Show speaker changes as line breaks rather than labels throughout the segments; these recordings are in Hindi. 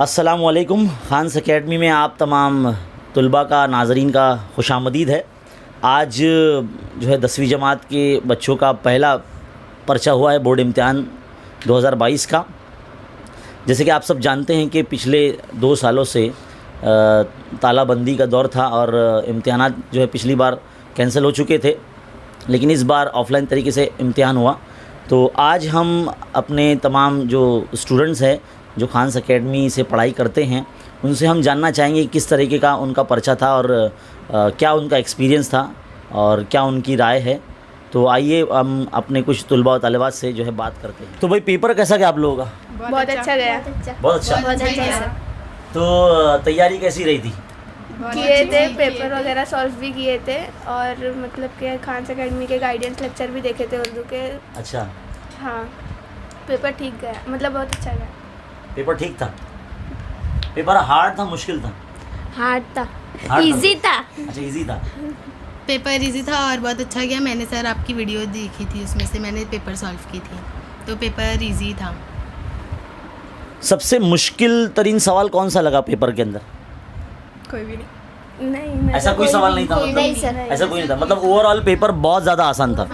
अस्सलामुअलैकुम। खान्स अकेडमी में आप तमाम तलबा का नाज़रीन का खुशामदीद है। आज जो है 10वीं जमात के बच्चों का पहला पर्चा हुआ है बोर्ड इम्तिहान 2022 का। जैसे कि आप सब जानते हैं कि पिछले 2 सालों से तालाबंदी का दौर था और इम्तिहानात जो है पिछली बार कैंसिल हो चुके थे, लेकिन इस बार ऑफ़लाइन तरीके से इम्तिहान हुआ। तो आज हम अपने तमाम जो स्टूडेंट्स हैं जो खान्स अकेडमी से पढ़ाई करते हैं उनसे हम जानना चाहेंगे किस तरीके का उनका पर्चा था और क्या उनका एक्सपीरियंस था और क्या उनकी राय है। तो आइए हम अपने कुछ तलबा और तालिबात से जो है बात करते हैं। तो भाई पेपर कैसा गया आप लोगों का?
बहुत अच्छा गया।
बहुत अच्छा। तो तैयारी कैसी रही थी?
किए थे, पेपर वगैरह सॉल्व भी किए थे और मतलब कि खान्स अकेडमी के गाइडेंस लेक्चर भी देखे थे उर्दू के।
अच्छा।
हाँ, पेपर ठीक गया, मतलब बहुत अच्छा गया।
पेपर ठीक था? पेपर हार्ड था मुश्किल था?
हार्ड था।
इजी था।
अच्छा, इजी था।
पेपर इजी था और बहुत अच्छा गया। मैंने सर आपकी वीडियो देखी थी, उसमें से मैंने पेपर सॉल्व की थी, तो पेपर इजी था।
सबसे मुश्किल तरीन सवाल कौन सा लगा पेपर के अंदर?
कोई भी नहीं।
ऐसा कोई सवाल नहीं था? मतलब
नहीं सर,
ऐसा कोई नहीं था, मतलब ओवरऑल पेपर बहुत ज़्यादा आसान था।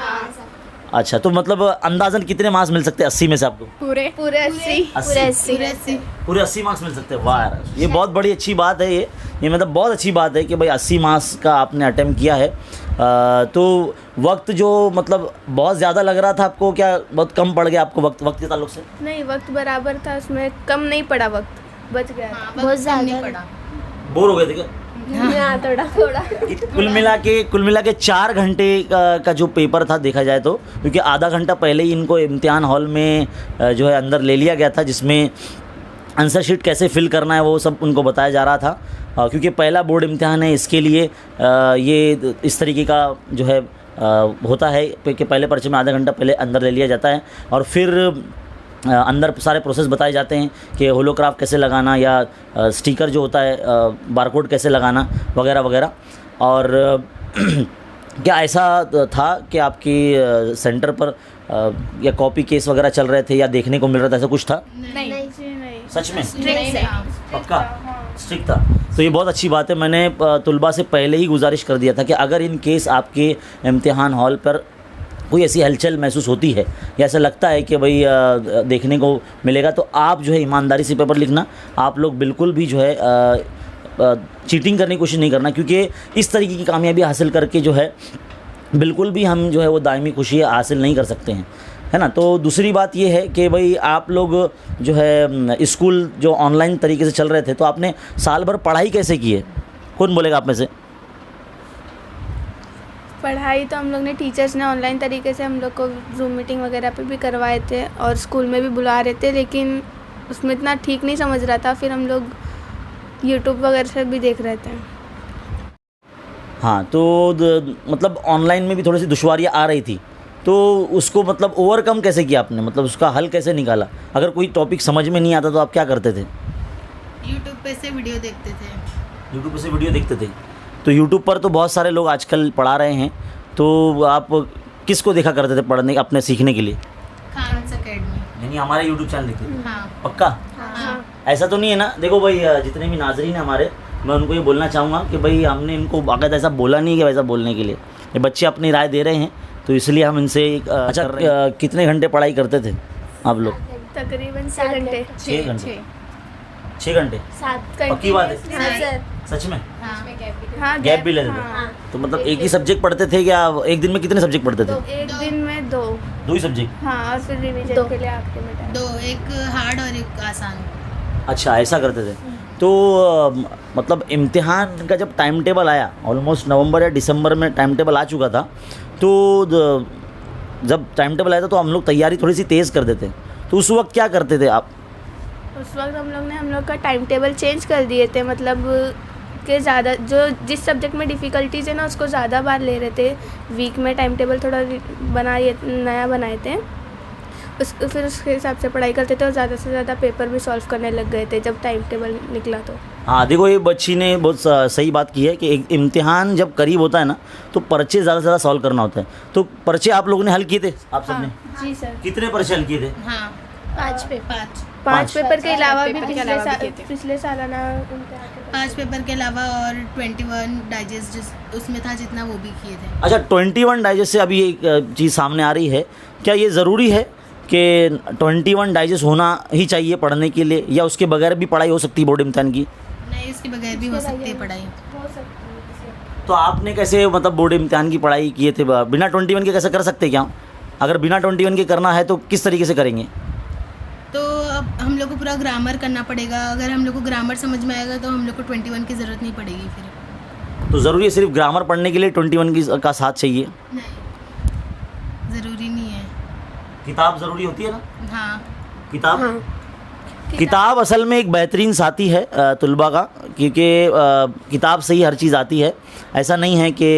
अच्छा, तो मतलब अंदाज़न कितने मार्क्स मिल सकते हैं 80 में से आपको?
पूरे 80।
पूरे 80 मार्क्स मिल सकते हैं। वाह यार, ये बहुत बड़ी अच्छी बात है। ये मतलब बहुत अच्छी बात है कि भाई 80 मार्क्स का आपने अटेम्प्ट किया है। तो वक्त जो मतलब बहुत ज़्यादा लग रहा था आपको, क्या बहुत कम पड़ गया आपको वक्त के ताल्लुक से?
नहीं, वक्त बराबर था, उसमें कम नहीं पड़ा, वक्त बच गया।
बहुत ज़्यादा पड़ा।
बोर हो गए थे क्या?
हाँ, थोड़ा।
कुल मिला के 4 घंटे का जो पेपर था देखा जाए तो, क्योंकि आधा घंटा पहले ही इनको इम्तिहान हॉल में जो है अंदर ले लिया गया था, जिसमें आंसर शीट कैसे फिल करना है वो सब उनको बताया जा रहा था। क्योंकि पहला बोर्ड इम्तिहान है, इसके लिए ये इस तरीके का जो है होता है कि पहले पर्चे में आधा घंटा पहले अंदर ले लिया जाता है और फिर अंदर सारे प्रोसेस बताए जाते हैं कि होलोग्राफ कैसे लगाना या स्टिकर जो होता है बारकोड कैसे लगाना वगैरह वगैरह। और क्या ऐसा था कि आपकी सेंटर पर या कॉपी केस वगैरह चल रहे थे या देखने को मिल रहा था, ऐसा कुछ था?
नहीं।
सच में?
स्ट्रिक्ट
पक्का स्ट्रिक्ट था। तो ये बहुत अच्छी बात है। मैंने तलबा से पहले ही गुजारिश कर दिया था कि अगर इन केस आपके इम्तिहान हॉल पर कोई ऐसी हलचल महसूस होती है या ऐसा लगता है कि भाई देखने को मिलेगा, तो आप जो है ईमानदारी से पेपर लिखना। आप लोग बिल्कुल भी जो है चीटिंग करने की कोशिश नहीं करना, क्योंकि इस तरीके की कामयाबी हासिल करके जो है बिल्कुल भी हम जो है वो दायमी खुशी हासिल नहीं कर सकते हैं, है ना। तो दूसरी बात ये है कि भाई आप लोग जो है स्कूल जो ऑनलाइन तरीके से चल रहे थे, तो आपने साल भर पढ़ाई कैसे की है? कौन बोलेगा आप में से?
पढ़ाई तो हम लोग ने, टीचर्स ने ऑनलाइन तरीके से हम लोग को जूम मीटिंग वगैरह पे भी करवाए थे और स्कूल में भी बुला रहे थे, लेकिन उसमें इतना ठीक नहीं समझ रहा था। फिर हम लोग यूट्यूब वगैरह से भी देख रहे थे।
हाँ, तो मतलब ऑनलाइन में भी थोड़ी सी दुश्वारियाँ आ रही थी, तो उसको मतलब ओवरकम कैसे किया आपने? मतलब उसका हल कैसे निकाला? अगर कोई टॉपिक समझ में नहीं आता तो आप क्या करते थे?
यूट्यूब पे से वीडियो देखते थे।
यूट्यूब पे से वीडियो देखते थे? तो यूट्यूब पर तो बहुत सारे लोग आजकल पढ़ा रहे हैं, तो आप किसको देखा करते थे पढ़ने अपने सीखने के लिए?
खान्स अकेडमी।
यानी हमारे यूट्यूब चैनल देखते थे?
हाँ।
पक्का?
हाँ।
ऐसा तो नहीं है ना? देखो भाई, जितने भी नाजरीन हैं हमारे, मैं उनको ये बोलना चाहूँगा कि भाई हमने इनको बाकायदा ऐसा बोला नहीं कि वैसा बोलने के लिए। ये बच्चे अपनी राय दे रहे हैं, तो इसलिए हम इनसे अच्छा कितने घंटे पढ़ाई करते थे आप लोग?
तकरीबन 6 घंटे।
6 घंटे? 6 घंटे?
7 घंटे।
पक्की बात है?
हाँ सर।
सच में?
हाँ,
गैप भी लेते थे? तो मतलब एक ही सब्जेक्ट पढ़ते थे या एक दिन में कितने सब्जेक्ट पढ़ते थे?
एक दिन में 2
ही सब्जेक्ट?
हाँ, और फिर रिवीजन के लिए आखिरी में टाइम।
2, एक हार्ड और एक आसान।
अच्छा, ऐसा करते थे। तो मतलब इम्तिहान का जब टाइम टेबल आया, ऑलमोस्ट नवंबर या दिसंबर में टाइम टेबल आ चुका था, तो जब टाइम टेबल आया था तो हम लोग तैयारी थोड़ी सी तेज़ कर देते। तो उस वक्त क्या करते थे आप?
उस वक्त हम लोग का टाइम टेबल चेंज कर दिए थे, मतलब कि ज़्यादा जो जिस सब्जेक्ट में डिफ़िकल्टीज़ है ना उसको ज़्यादा बार ले रहे थे। वीक में टाइम टेबल थोड़ा नया बनाए थे, फिर उसके हिसाब से पढ़ाई करते थे और ज़्यादा से ज़्यादा पेपर भी सॉल्व करने लग गए थे जब टाइम टेबल निकला तो।
हाँ, देखो ये बच्ची ने बहुत सही बात की है कि एक इम्तिहान जब करीब होता है ना तो पर्चे ज़्यादा से ज़्यादा सॉल्व करना होता है। तो पर्चे आप लोगों ने हल किए थे? आप सबने?
जी सर।
कितने पर्चे हल किए थे?
हाँ,
पाँच पेपर
पाँच
पाँच पेपर के अलावा भी
पेपर के अलावा भी किए थे।
पिछले सालाना इम्तिहान के
5 पेपर के अलावा और 21 डाइजेस्ट जिस उसमें था जितना वो भी किए थे।
अच्छा, 21 डाइजेस्ट से अभी एक चीज़ सामने आ रही है, क्या ये ज़रूरी है कि 21 डाइजेस्ट होना ही चाहिए पढ़ने के लिए, या उसके बगैर भी पढ़ाई हो सकती है बोर्ड इम्तिहान की?
नहीं, इसके बगैर भी हो सकती है पढ़ाई।
हो सकती है इससे।
तो आपने कैसे मतलब बोर्ड इम्तिहान की पढ़ाई किए थे? बिना 21 के कैसे कर सकते क्या? अगर बिना 21 के करना है तो किस तरीके से करेंगे?
तो अब हम लोग को पूरा ग्रामर करना पड़ेगा। अगर हम लोग को ग्रामर समझ में आएगा तो हम लोग को 21 की ज़रूरत नहीं पड़ेगी फिर।
तो ज़रूरी है सिर्फ ग्रामर पढ़ने के लिए 21 का साथ चाहिए?
नहीं, ज़रूरी नहीं है।
किताब ज़रूरी होती है ना?
हाँ,
किताब
हाँ,
किताब असल में एक बेहतरीन साथी है तुलबा का, क्योंकि किताब से ही हर चीज़ आती है। ऐसा नहीं है कि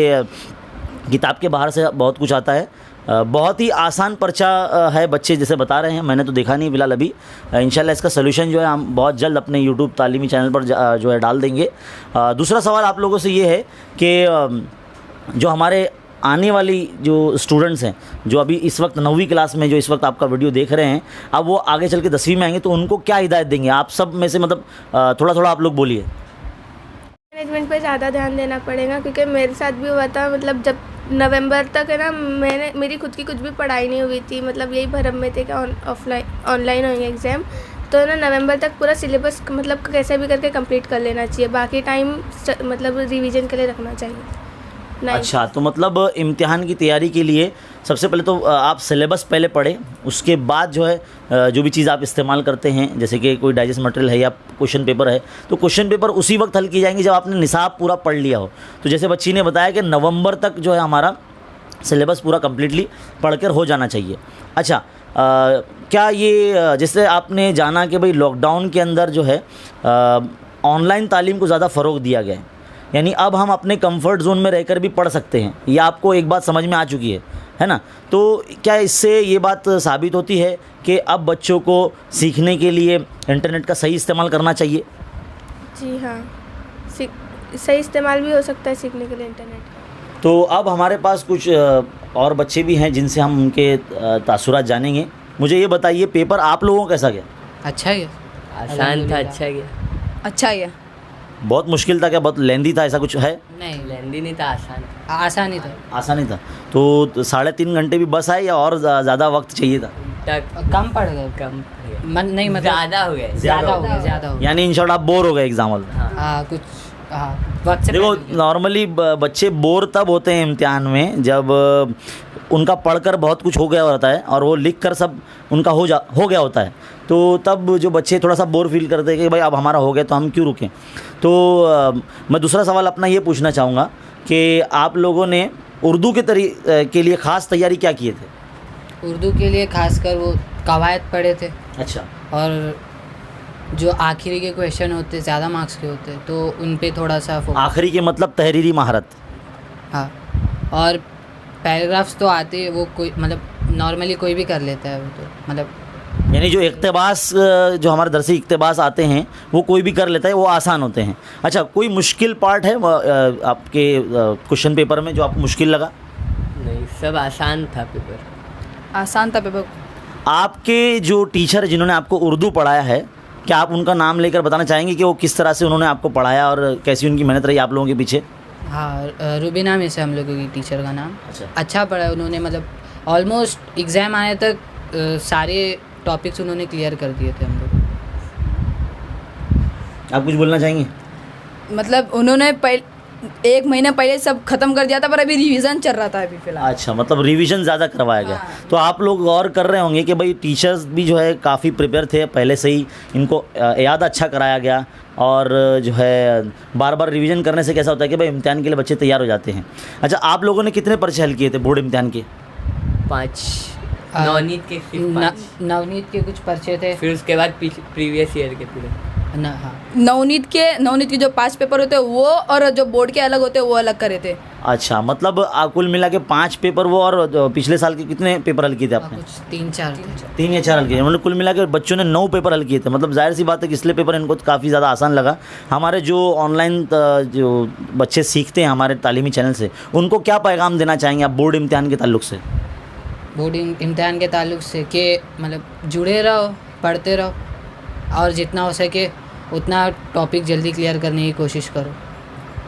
किताब के बाहर से बहुत कुछ आता है। बहुत ही आसान पर्चा है, बच्चे जैसे बता रहे हैं, मैंने तो देखा नहीं फिलहाल अभी। इंशाल्लाह इसका सोल्यूशन जो है हम बहुत जल्द अपने यूट्यूब तालीमी चैनल पर जो है डाल देंगे। दूसरा सवाल आप लोगों से ये है कि जो हमारे आने वाली जो स्टूडेंट्स हैं, जो अभी इस वक्त 9वीं क्लास में जो इस वक्त आपका वीडियो देख रहे हैं, अब वो आगे चल के 10वीं में आएंगे, तो उनको क्या हिदायत देंगे आप सब में से? मतलब थोड़ा थोड़ा आप लोग बोलिए।
मैनेजमेंट पे ज़्यादा ध्यान देना पड़ेगा, क्योंकि मेरे साथ भी हुआ था। मतलब जब नवंबर तक है ना, मेरी खुद की कुछ भी पढ़ाई नहीं हुई थी। मतलब यही भरम में थे कि ऑनलाइन होंगे एग्ज़ाम, तो ना नवंबर तक पूरा सिलेबस मतलब कैसे भी करके कंप्लीट कर लेना चाहिए। बाकी टाइम मतलब रिवीजन के लिए रखना चाहिए।
अच्छा, तो मतलब इम्तिहान की तैयारी के लिए सबसे पहले तो आप सिलेबस पहले पढ़ें, उसके बाद जो है जो भी चीज़ आप इस्तेमाल करते हैं, जैसे कि कोई डाइजेस्ट मटेरियल है या क्वेश्चन पेपर है, तो क्वेश्चन पेपर उसी वक्त हल की जाएंगे जब आपने निसाब पूरा पढ़ लिया हो। तो जैसे बच्ची ने बताया कि नवंबर तक जो है हमारा सिलेबस पूरा कम्प्लीटली पढ़कर हो जाना चाहिए। अच्छा, क्या ये जैसे आपने जाना कि भाई लॉकडाउन के अंदर जो है ऑनलाइन तालीम को ज़्यादा फ़रोग़ दिया गया है, यानी अब हम अपने कंफर्ट जोन में रहकर भी पढ़ सकते हैं, ये आपको एक बात समझ में आ चुकी है ना? तो क्या इससे ये बात साबित होती है कि अब बच्चों को सीखने के लिए इंटरनेट का सही इस्तेमाल करना चाहिए?
जी हाँ, सही इस्तेमाल भी हो सकता है सीखने के लिए इंटरनेट का।
तो अब हमारे पास कुछ और बच्चे भी हैं जिनसे हम उनके तासुरात जानेंगे। मुझे ये बताइए, पेपर आप लोगों को कैसा गया?
अच्छा गया,
आसान था, अच्छा गया।
अच्छा गया।
बहुत मुश्किल था क्या? बहुत लेंदी था? ऐसा कुछ है?
नहीं,
लेंदी नहीं था, आसान था।
आसान ही था।
आसानी था। तो 3.5 घंटे भी बस आए या और ज़्यादा वक्त चाहिए था?
कम पड़ गए।
कम
नहीं मतलब
ज़्यादा हो गए।
ज़्यादा हो गया, ज़्यादा हो गया।
यानी इन शॉर्ट आप बोर हो गए एग्जाम में?
हाँ, कुछ वक्त से
देखो,
पहले।
नॉर्मली बच्चे बोर तब होते हैं इम्तिहान में जब उनका पढ़कर बहुत कुछ हो गया होता है और वो लिख कर सब उनका हो गया होता है, तो तब जो बच्चे थोड़ा सा बोर फील करते हैं कि भाई अब हमारा हो गया तो हम क्यों रुकें। तो मैं दूसरा सवाल अपना ये पूछना चाहूँगा कि आप लोगों ने उर्दू के लिए ख़ास तैयारी क्या किए थे?
उर्दू के लिए खासकर वो कवायद पढ़े थे।
अच्छा।
और जो आखिरी के क्वेश्चन होते ज़्यादा मार्क्स के होते तो उन पे थोड़ा सा
आखिरी के मतलब तहरीरी महारत?
हाँ, और पैराग्राफ्स तो आते हैं, वो कोई मतलब नॉर्मली कोई भी कर लेता है वो, तो मतलब
यानी जो इक़्तिबास जो हमारे दरसी इक़्तिबास आते हैं वो कोई भी कर लेता है, वो आसान होते हैं। अच्छा, कोई मुश्किल पार्ट है आपके क्वेश्चन पेपर में जो आपको मुश्किल लगा?
नहीं, सब आसान था पेपर।
आसान था पेपर।
आपके जो टीचर जिन्होंने आपको उर्दू पढ़ाया है, क्या आप उनका नाम लेकर बताना चाहेंगे कि वो किस तरह से उन्होंने आपको पढ़ाया और कैसी उनकी मेहनत रही आप लोगों के पीछे?
हाँ, रूबीना में से हम लोगों की टीचर का नाम।
अच्छा
पढ़ा उन्होंने, मतलब ऑलमोस्ट एग्ज़ाम आने तक सारे टॉपिक्स उन्होंने क्लियर कर दिए थे हम लोग।
आप कुछ बोलना चाहेंगे?
मतलब उन्होंने एक महीने पहले सब खत्म कर दिया था, पर अभी रिवीजन चल रहा था अभी फिलहाल।
अच्छा, मतलब रिवीजन ज़्यादा करवाया गया। तो आप लोग गौर कर रहे होंगे कि भाई टीचर्स भी जो है काफ़ी प्रिपेयर थे पहले से ही, इनको याद अच्छा कराया गया। और जो है बार बार रिवीजन करने से कैसा होता है कि भाई इम्तिहान के लिए बच्चे तैयार हो जाते हैं। अच्छा, आप लोगों ने कितने पर्चे हल किए थे बोर्ड इम्तिहान के?
5। नवनीत के सिर्फ 5।
नवनीत के कुछ पर्चे थे,
फिर उसके बाद प्रीवियस ईयर के पूरे।
हाँ,
नवनीत के जो 5 पेपर होते हैं वो, और जो बोर्ड के अलग होते हैं वो अलग करे थे।
अच्छा, मतलब कुल मिला के 5 पेपर वो, और पिछले साल के कितने पेपर हल किए थे आपने?
कुछ 3-4 थे।
3 या 4 हल किए, मतलब कुल मिला के बच्चों ने 9 पेपर हल किए थे। मतलब जाहिर सी बात है कि इसलिए पेपर इनको काफ़ी ज़्यादा आसान लगा। हमारे जो ऑनलाइन जो बच्चे सीखते हैं हमारे तालीमी चैनल से, उनको क्या पैगाम देना चाहेंगे आप बोर्ड इम्तिहान के ताल्लुक से?
बोर्ड इम्तिहान के ताल्लुक से कि मतलब जुड़े रहो, पढ़ते रहो और जितना हो सके उतना टॉपिक जल्दी क्लियर करने की कोशिश करो।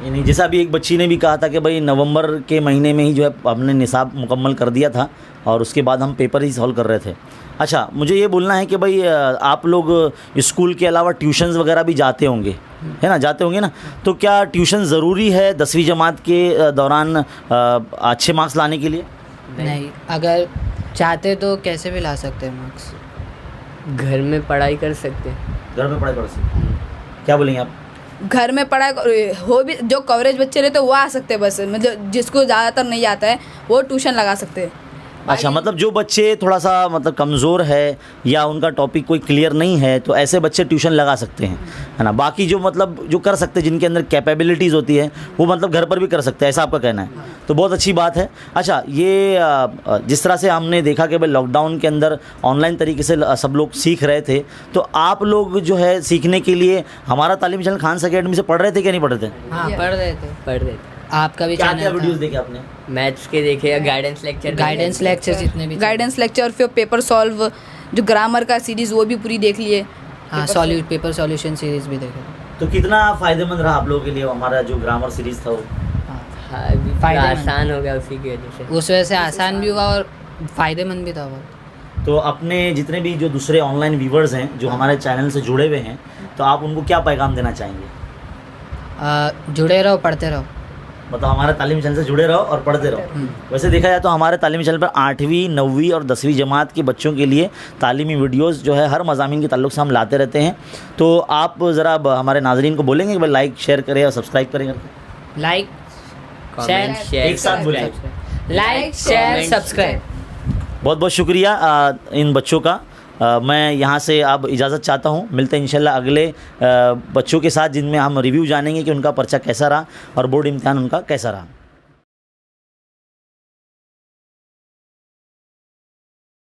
यानी जैसा अभी एक बच्ची ने भी कहा था कि भाई नवंबर के महीने में ही जो है हमने निसाब मुकम्मल कर दिया था और उसके बाद हम पेपर ही सॉल्व कर रहे थे। अच्छा, मुझे ये बोलना है कि भाई आप लोग स्कूल के अलावा ट्यूशन्स वगैरह भी जाते होंगे, है ना, जाते होंगे ना, तो क्या ट्यूशन ज़रूरी है 10वीं जमात के दौरान अच्छे मार्क्स लाने के लिए?
नहीं, अगर चाहते तो कैसे भी ला सकते हैं मार्क्स।
घर में पढ़ाई कर सकते हैं।
घर में पढ़ाई कर सकते हैं। क्या बोलेंगे आप?
घर में पढ़ाई हो भी, जो कवरेज बच्चे रहते हैं वो आ सकते हैं, बस मतलब जिसको ज़्यादातर नहीं आता है वो ट्यूशन लगा सकते हैं।
अच्छा, मतलब जो बच्चे थोड़ा सा मतलब कमज़ोर है या उनका टॉपिक कोई क्लियर नहीं है तो ऐसे बच्चे ट्यूशन लगा सकते हैं, है ना। बाकी जो मतलब जो कर सकते हैं, जिनके अंदर कैपेबिलिटीज़ होती है, वो मतलब घर पर भी कर सकते हैं, ऐसा आपका कहना है। तो बहुत अच्छी बात है। अच्छा, ये जिस तरह से हमने देखा कि भाई लॉकडाउन के अंदर ऑनलाइन तरीके से सब लोग सीख रहे थे, तो आप लोग जो है सीखने के लिए हमारा तालीमी चैनल खान्स अकेडमी से पढ़ रहे थे क्या नहीं पढ़ रहे थे?
हाँ, पढ़ रहे थे।
थे।
आपका भी
क्या
चैनल
वीडियोस देखे आपने?
मैथ्स के देखे या गाइडेंस लेक्चर
जितने भी
गाइडेंस लेक्चर, फिर पेपर सॉल्व, जो ग्रामर का सीरीज़ वो भी पूरी देख लिए।
हाँ, पेपर सॉल्यूशन सीरीज़ भी देखे।
तो कितना फ़ायदेमंद रहा आप लोगों के लिए हमारा जो ग्रामर सीरीज़ था वो?
आसान हो गया उसी की वजह से।
उस वजह से आसान भी हुआ और फ़ायदेमंद भी था बहुत।
तो अपने जितने भी जो दूसरे ऑनलाइन व्यूवर्स हैं जो हमारे चैनल से जुड़े हुए हैं, तो आप उनको क्या पैगाम देना चाहेंगे?
जुड़े रहो, पढ़ते रहो।
मतलब हमारे तालीमी चैनल से जुड़े रहो और पढ़ते रहो। वैसे देखा जाए तो हमारे तालीमी चैनल पर 8वीं 9वीं और 10वीं जमात के बच्चों के लिए तालीमी वीडियोस जो है हर मज़ामीन के ताल्लुक से हम लाते रहते हैं। तो आप ज़रा हमारे नाज़रीन को बोलेंगे कि भाई लाइक शेयर करें और सब्सक्राइब करें करके।
लाइक
कमेंट शेयर
एक साथ बोलें।
Like share subscribe.
बहुत बहुत शुक्रिया इन बच्चों का। मैं यहाँ से अब इजाज़त चाहता हूँ। मिलते हैं इंशाल्लाह अगले बच्चों के साथ, जिनमें हम रिव्यू जानेंगे कि उनका पर्चा कैसा रहा और बोर्ड इम्तिहान उनका कैसा रहा।